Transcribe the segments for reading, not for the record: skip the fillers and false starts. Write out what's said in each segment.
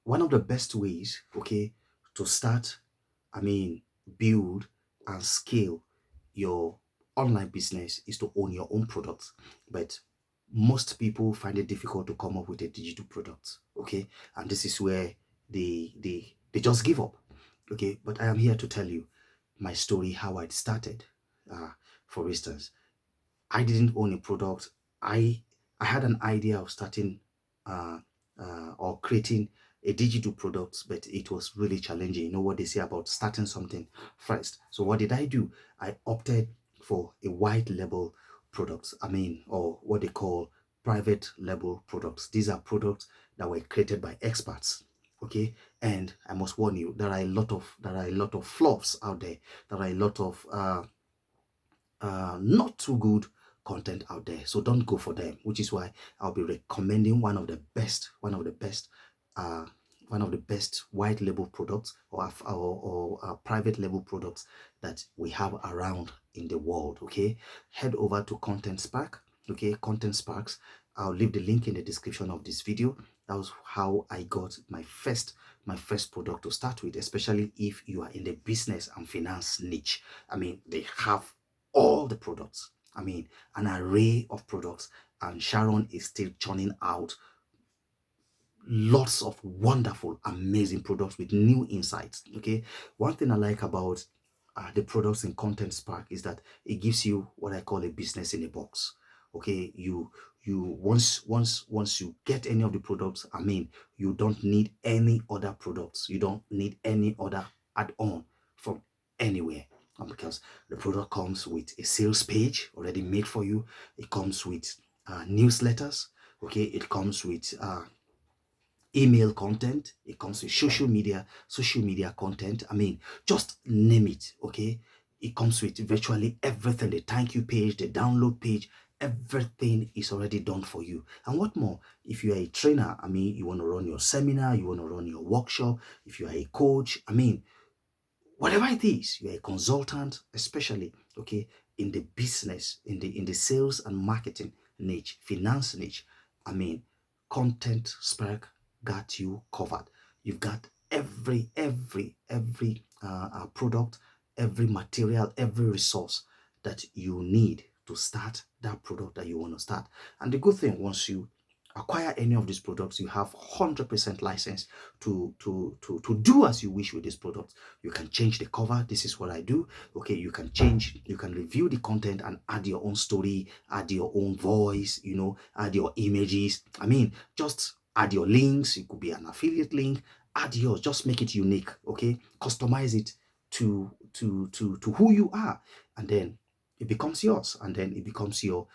one of the best ways, okay, to start, build and scale your online business is to own your own products. But most people find it difficult to come up with a digital product, okay? And this is where they just give up, okay? But I am here to tell you my story, how I started. Uh, for instance, I didn't own a product. I had an idea of starting uh, or creating a digital product, but it was really challenging. You know what they say about starting something first. So what did I do? I opted for a white label products. Or what they call private label products. These are products that were created by experts. Okay, and I must warn you, there are a lot of flaws out there. There are a lot of not too good content out there, so don't go for them, which is why I'll be recommending uh one of the best white label products or private label products that we have around in the world. Okay, head over to Content Spark. Okay, Content Sparks, I'll leave the link in the description of this video. That was how I got my first product to start with, especially if you are in the business and finance niche. They have all the products. An array of products, and Sharon is still churning out lots of wonderful, amazing products with new insights. Okay, one thing I like about the products in Content Spark is that it gives you what I call a business in a box. Okay, you once you get any of the products, you don't need any other products. You don't need any other add-on from anywhere. Because the product comes with a sales page already made for you. It comes with newsletters. Okay, it comes with email content, it comes with social media content. Just name it. Okay, it comes with virtually everything. The thank you page, the download page, everything is already done for you. And what more, if you are a trainer, you want to run your seminar, you want to run your workshop, if you are a coach, whatever it is, you're a consultant, especially, okay, in the business, in the sales and marketing niche, finance niche. I mean, Content Spark got you covered. You've got every product, every material, every resource that you need to start that product that you want to start. And the good thing, once you acquire any of these products, you have 100% license to do as you wish with this product. You can change the cover. This is what I do. Okay, you can review the content and add your own story, add your own voice, add your images. Just add your links. It could be an affiliate link. Add yours. Just make it unique. Okay, customize it to who you are, and then it becomes yours, and then it becomes your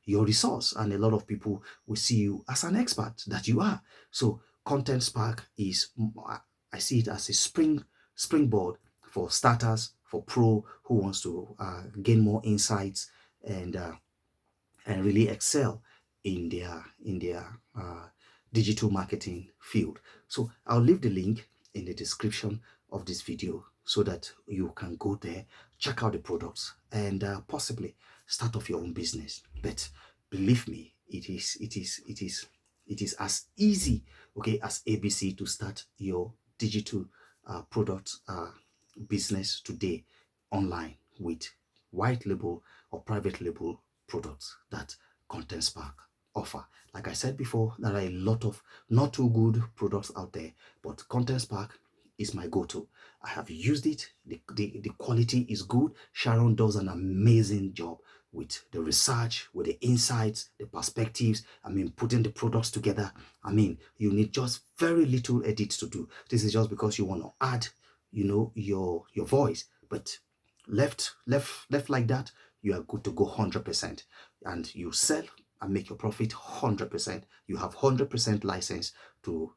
resource, and a lot of people will see you as an expert that you are. So Content Spark is, I see it as a springboard for starters, for pro who wants to gain more insights and really excel in their digital marketing field. So I'll leave the link in the description of this video so that you can go there, check out the products, and possibly start off your own business. But believe me, it is as easy, okay, as ABC to start your digital product business today online with white label or private label products that Content Spark offer. Like I said before, there are a lot of not too good products out there, but Content Spark is my go-to. I have used it. The quality is good. Sharon does an amazing job with the research, with the insights, the perspectives. Putting the products together. You need just very little edits to do. This is just because you want to add, your voice. But left like that, you are good to go 100%, and you sell and make your profit 100%. You have 100% license to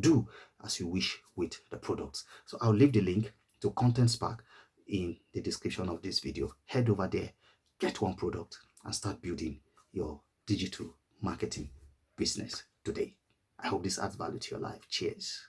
do as you wish with the products. So I'll leave the link to Content Spark in the description of this video. Head over there, get one product, and start building your digital marketing business today. I hope this adds value to your life. Cheers.